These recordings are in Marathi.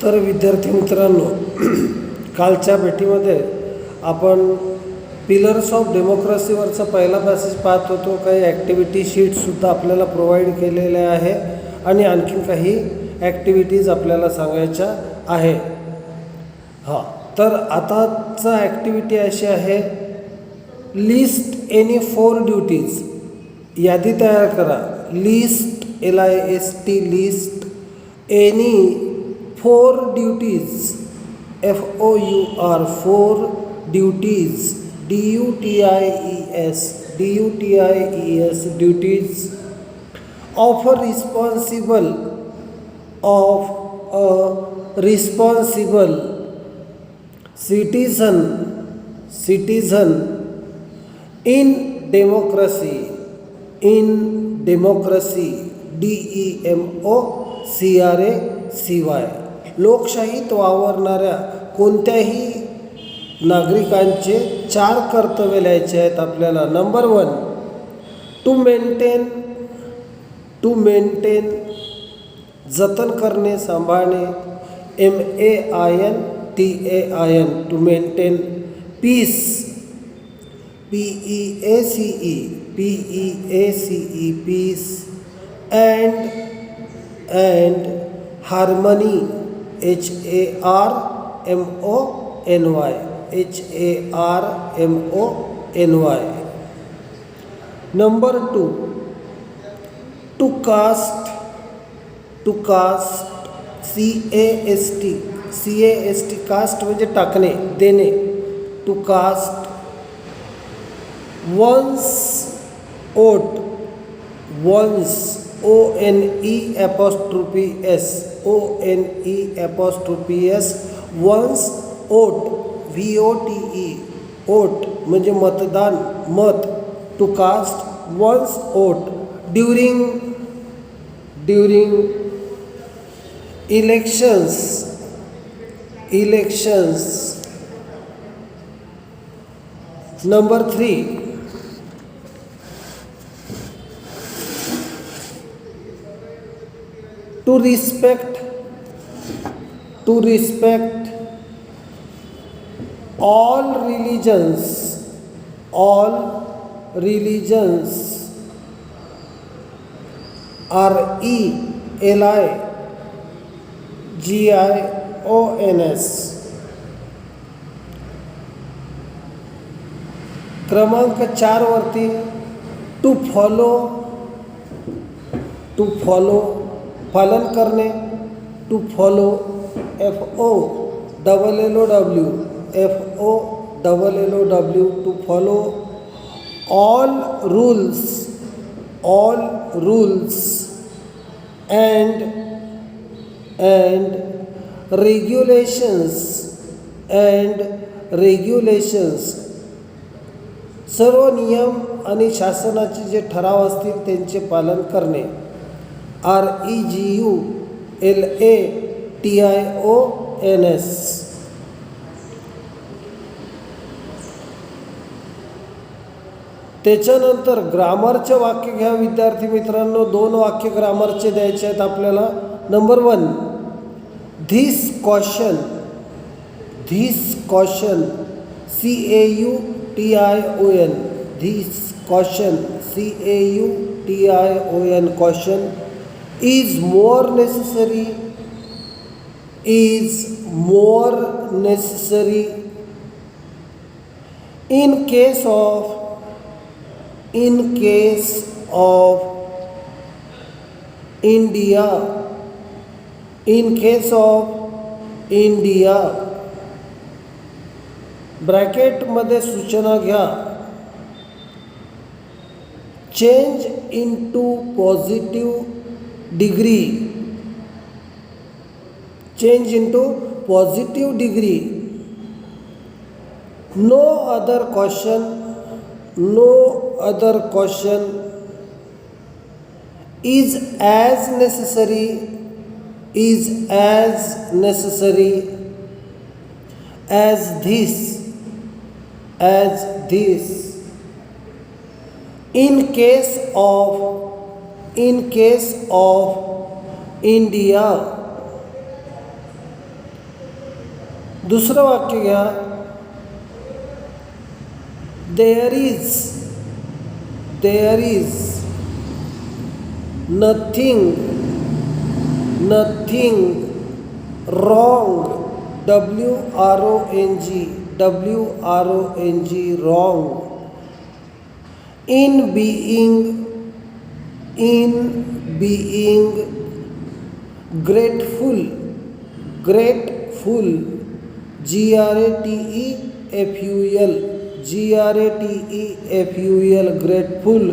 तर विद्यार्थी मित्रांनो, कालच्या भेटीमध्ये आपण पिलर्स ऑफ डेमोक्रेसीवरचा पहिला पॅसेज पाहत होतो. काही ॲक्टिव्हिटी शीटसुद्धा आपल्याला प्रोव्हाइड केलेल्या आहे आणि आणखीन काही ॲक्टिव्हिटीज आपल्याला सांगायच्या आहे. तर आताचा ॲक्टिव्हिटी अशी आहे, लिस्ट एनी 4 ड्युटीज. यादी तयार करा. List LIST list any 4 duties FOUR 4 duties DUTIES duties of a responsible citizen in democracy DEMOCRACY. लोकशाहीत वावरणाऱ्या कोणत्याही नागरिकांचे 4 कर्तव्य लिहायचे आहेत आपल्याला. नंबर 1, टू मेंटेन जतन करणे, सांभाळणे. MAINTAIN to maintain. Peace PEACE peace. And harmony HARMONY. Number 2, to cast CAST cast म्हणजे टाकणे, देणे. To cast one's vote ONES one's vote VOTE vote म्हणजे मतदान, मत. To cast one's vote during elections. Number 3, to respect all religions RELIGIONS. क्रमांक 4 वरती टू फॉलो पालन करणे. To follow FOLLOW to follow all rules and regulations. सर्व नियम आणि शासनाचे जे ठराव असतील त्यांचे पालन करणे. REGULATIONS. त्याच्यानंतर ग्रामरचे वाक्य घ्या विद्यार्थी मित्रांनो. 2 वाक्य ग्रामरचे द्यायचे आहेत आपल्याला. Number 1, this caution CAUTION. This caution CAUTION. Caution is more necessary in case of India. ब्रॅकेटमध्ये सूचना घ्या. Change into positive degree. No other caution is as necessary as this. In case of India. दुसरं वाक्य घ्या. There is nothing wrong, wrong, in being grateful, grateful, grateful,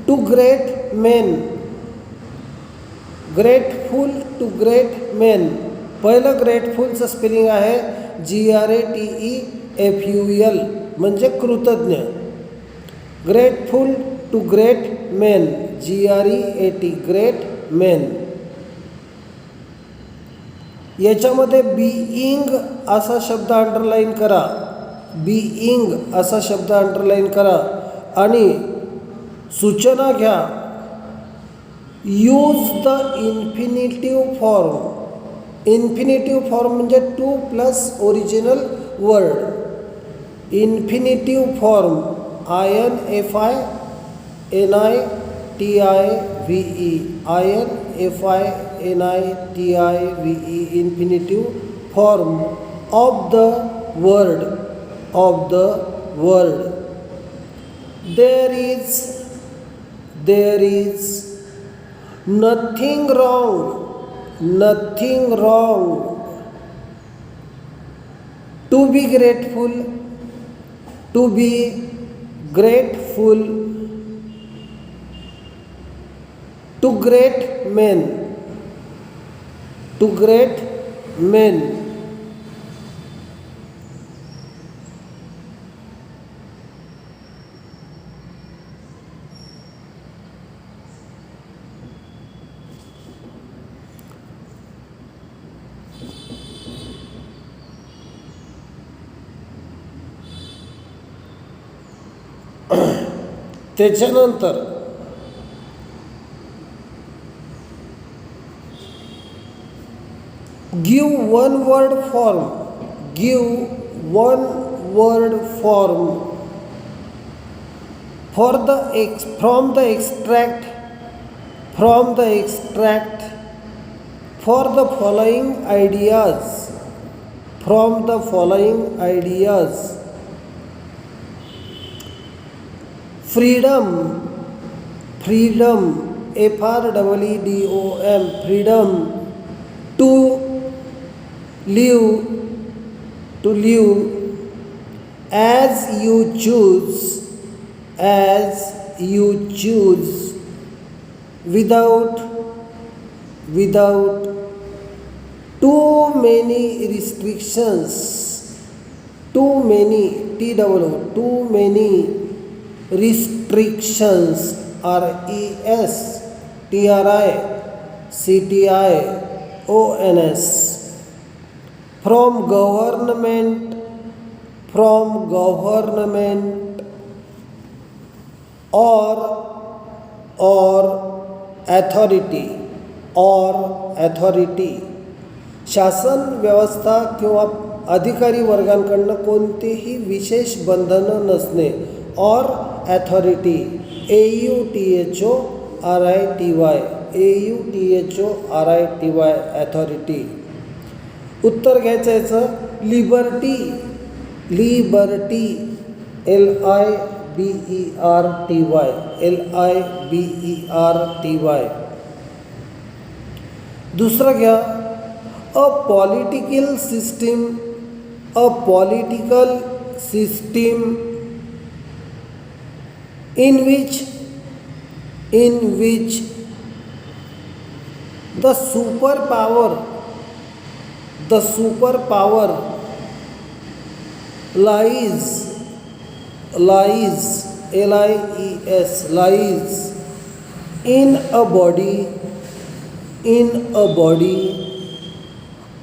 to great men, grateful to great men. पहिलं ग्रेटफुलचं स्पेलिंग आहे GRATEFUL म्हणजे कृतज्ञ. Grateful to great men, GREAT, great men. याच्यामध्ये बीइंग असा शब्द अंडरलाईन करा, बीइंग असा शब्द अंडरलाईन करा आणि सूचना घ्या. Use the infinitive form. Infinitive form म्हणजे to plus original word. Infinitive form INFINITIVE, INFINITIVE, infinitive form of the word, There is nothing wrong, to be grateful, to great men, त्याच्यानंतर give one word form from the extract for the following ideas. Freedom, FREEDOM, freedom to live, as you choose, without too many restrictions, too many restrictions, RESTRICTIONS, from government or authority, शासन व्यवस्था किंवा अधिकारी वर्गांकडनं कोणतेही विशेष बंधनं नसणे. और अथॉरिटी, AUTHORITY, अथॉरिटी. उत्तर घ्यायचं याचं लिबर्टी, LIBERTY. दुसरं घ्या. A political system in which the superpower lies in a body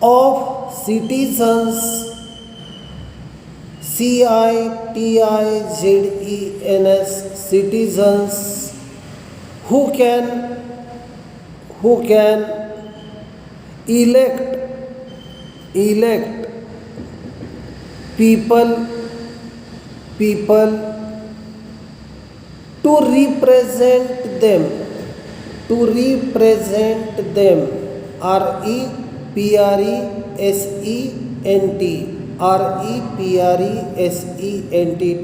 of citizens, CITIZENS, citizens who can elect people to represent them represent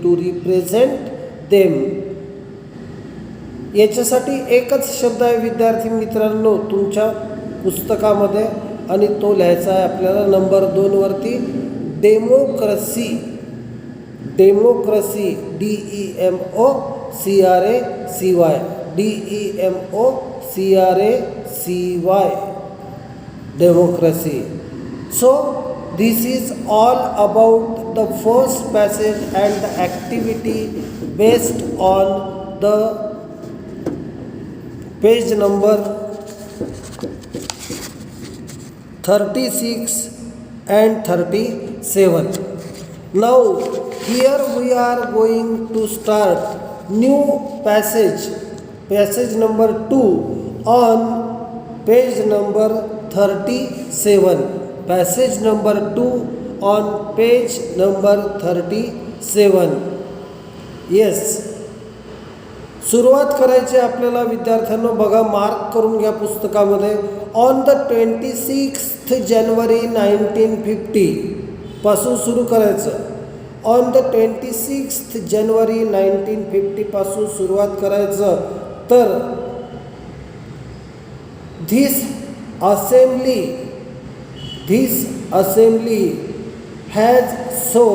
to represent them. याच्यासाठी एकच शब्द आहे विद्यार्थी मित्रांनो तुमच्या पुस्तकामध्ये आणि तो लिहायचा आहे आपल्याला नंबर 2 वरती. Democracy DEMOCRACY democracy. So this is all about the first passage and the activity based on the page number 36 and 37. Now here we are going to start new passage number 2 on page number 37. Passage number 2 on page number 37. Yes. सुरुवात करायची आपल्याला विद्यार्थ्यांनो. बघा, मार्क करून घ्या पुस्तकामध्ये. ऑन द 26th January 1950 पासून सुरू करायचं. ऑन द 26th January 1950 पासून सुरुवात करायचं. तर This assembly has so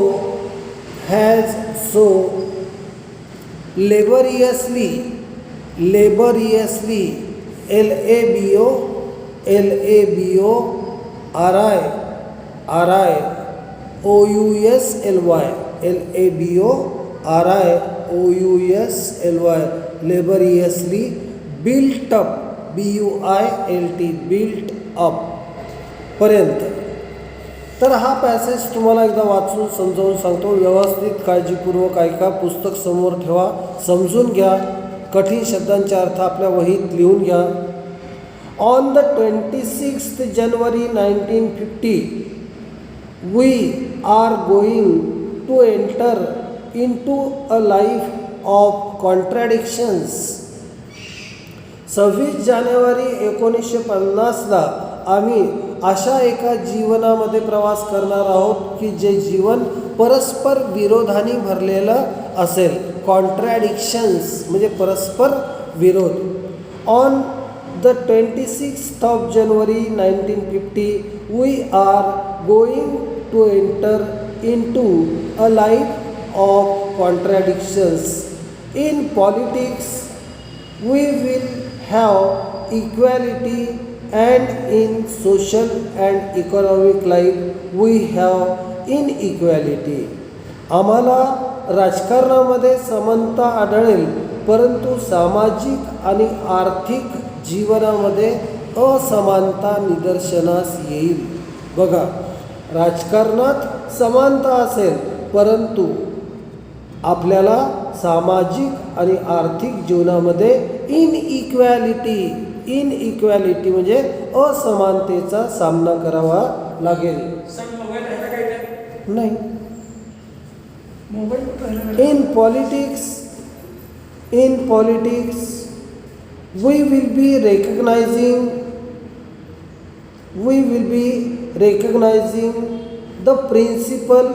laboriously laboriously built up built up पर्यंत. तर हा पॅसेज तुम्हाला एकदा वाचून समजावून सांगतो. व्यवस्थित काळजीपूर्वक ऐका. पुस्तक समोर ठेवा, समजून घ्या. कठीण शब्दांचे अर्थ आपल्या वहीत लिहून घ्या. On the 26th January 1950 we are going to enter into a life of contradictions. 26 जानेवारी 1950ला आम्ही अशा एका जीवनामध्ये प्रवास करणार आहोत की जे जीवन परस्पर विरोधाने भरलेलं असेल. कॉन्ट्रॅडिक्शन्स म्हणजे परस्पर विरोध. On the 26th of January 1950 we are going to enter into a life of contradictions. In politics we will have equality and in social and economic life we have inequality. आम्हाला राजकारणामध्ये समानता आढळेल, परंतु सामाजिक आणि आर्थिक जीवनामध्ये असमानता निदर्शनास येईल. बघा, राजकारणात समानता असेल, परंतु आपल्याला सामाजिक आणि आर्थिक जीवनामध्ये इनइक्वॅलिटी म्हणजे असमानतेचा सामना करावा लागेल. नाही. In politics we will be recognizing the principle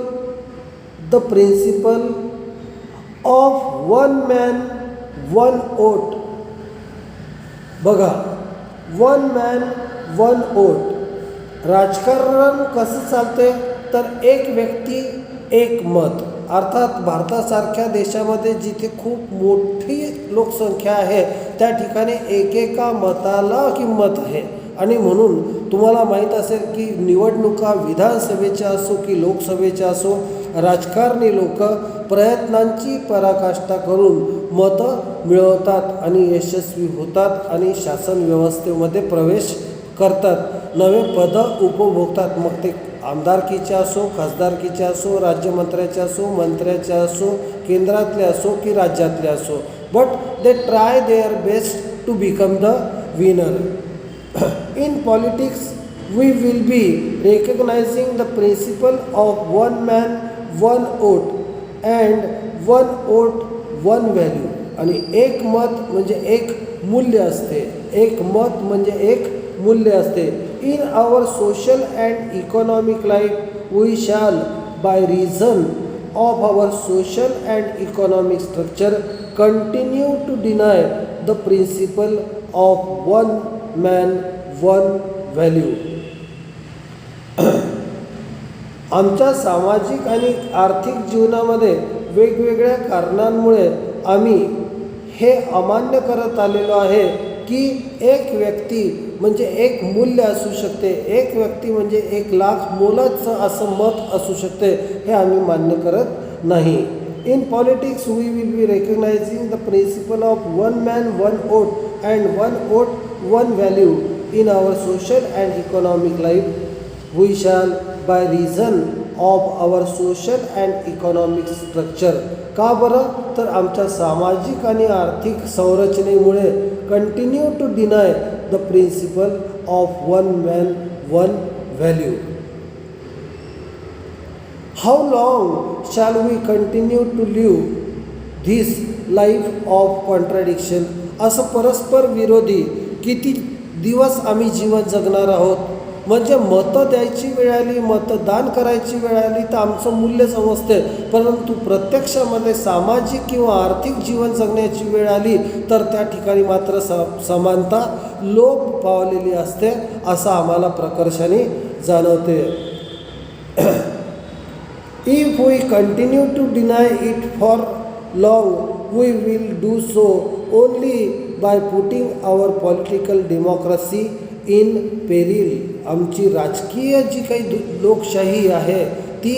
of one man one vote. बघा, वन मॅन वन वोट. राजकारण कसं चालते तर एक व्यक्ती एक मत. अर्थात भारतासारख्या देशामध्ये जिथे खूप मोठी लोकसंख्या आहे त्या ठिकाणी एकेका मताला किंमत आहे. आणि म्हणून तुम्हाला माहीत असेल की निवडणुका विधानसभेच्या असो की लोकसभेच्या असो, राजकारणी लोक प्रयत्नांची पराकाष्ठा करून मतं मिळवतात आणि यशस्वी होतात आणि शासन व्यवस्थेमध्ये प्रवेश करतात, नवे पदं उपभोगतात. मग ते आमदारकीच्या असो, खासदारकीच्या असो, राज्यमंत्र्याच्या असो, मंत्र्याच्या असो केंद्रातले असो की राज्यातले असो, but they try their best to become the winner. In politics we will be recognizing the principle of one man one vote and one vote one value. आणि एक मत म्हणजे एक मूल्य असते, एक मत म्हणजे एक मूल्य असते. In our social and economic life we shall by reason of our social and economic structure continue to deny the principle of one man one value. आमच्या सामाजिक आणि आर्थिक जीवनामध्ये वेगवेगळ्या कारणांमुळे आम्ही हे अमान्य करत आलेलो आहे की एक व्यक्ती म्हणजे एक मूल्य असू शकते, एक व्यक्ती म्हणजे 1,00,000 मोलाचं असं मत असू शकते, हे आम्ही मान्य करत नाही. In politics we will be recognising the principle of one man one vote and one vote one value in our social and economic life we shall by reason of our social and economic structure. का बरं? तर आमच्या सामाजिक आणि आर्थिक संरचनेमुळे continue to deny the principle of one man one value. How long shall we continue to live this life of contradiction. असं परस्पर विरोधी किती दिवस आम्ही जीवन जगणार आहोत? म्हणजे मतं द्यायची वेळ आली, मतदान करायची वेळ आली तर आमचं मूल्य समजते, परंतु प्रत्यक्षामध्ये सामाजिक किंवा आर्थिक जीवन जगण्याची वेळ आली तर त्या ठिकाणी मात्र समानता लोप पावलेली असते, असं आम्हाला प्रकर्षाने जाणवते. If we continue to deny it for long we will do so only by putting our political democracy in peril. आमची राजकीय जी काही लोकशाही आहे ती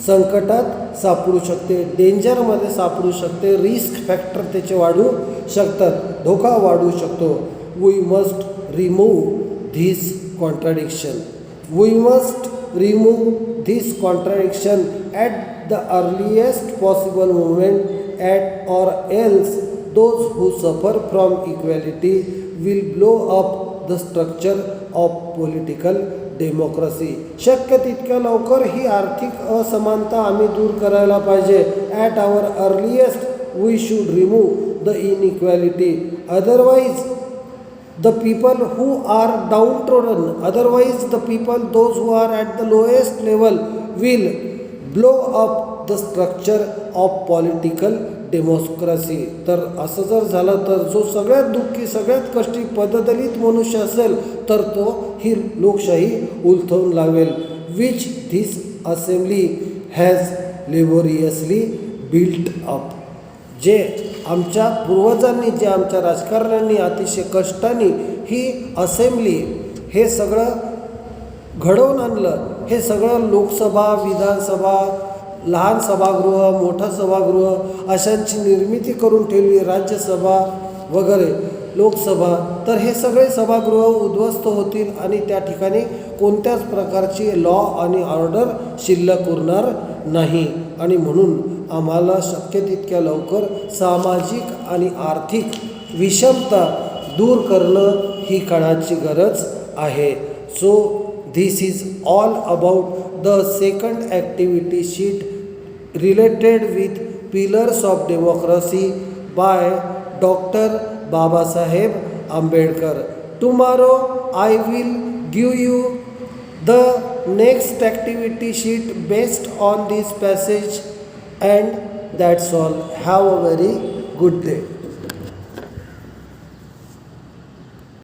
संकटात सापडू शकते, डेंजरमध्ये सापडू शकते, रिस्क फॅक्टर त्याचे वाढू शकतात, धोका वाढू शकतो. We must remove this contradiction. We must remove this contradiction at the earliest possible moment at or else those who suffer from equality will blow up the structure of political democracy. शक्य तितक्या लवकर ही आर्थिक असमानता आम्ही दूर करायला पाहिजे. At our earliest we should remove the inequality. Otherwise the people who are down trodden, otherwise the people those who are at the lowest level will blow up the structure of political democracy. तर असं जर झालं तर जो सगळ्यात दुःखी सगळ्यात कष्टी पददलित मनुष्य असेल तर तो ही लोकशाही उलथवून लावेल. Which this assembly has laboriously built up. जे आमच्या पूर्वजांनी, जे आमच्या राजकारण्यांनी अतिशय कष्टाने ही असेंब्ली हे सगळं घडवून आणलं, हे सगळं लोकसभा, विधानसभा, लहान सभागृह, मोठं सभागृह अशांची निर्मिती करून ठेवली, राज्यसभा वगैरे लोकसभा. तर हे सगळे सभागृह उद्ध्वस्त होतील आणि त्या ठिकाणी कोणत्याच प्रकारची लॉ आणि ऑर्डर शिल्लक उरणार नाही. आणि म्हणून आम्हाला शक्य तितक्या लवकर सामाजिक आणि आर्थिक विषमता दूर करणं ही काळाची गरज आहे. So this is all about the second activity sheet related with pillars of democracy by Dr. Babasaheb Ambedkar. Tomorrow I will give you the next activity sheet based on this passage, and that's all. Have a very good day.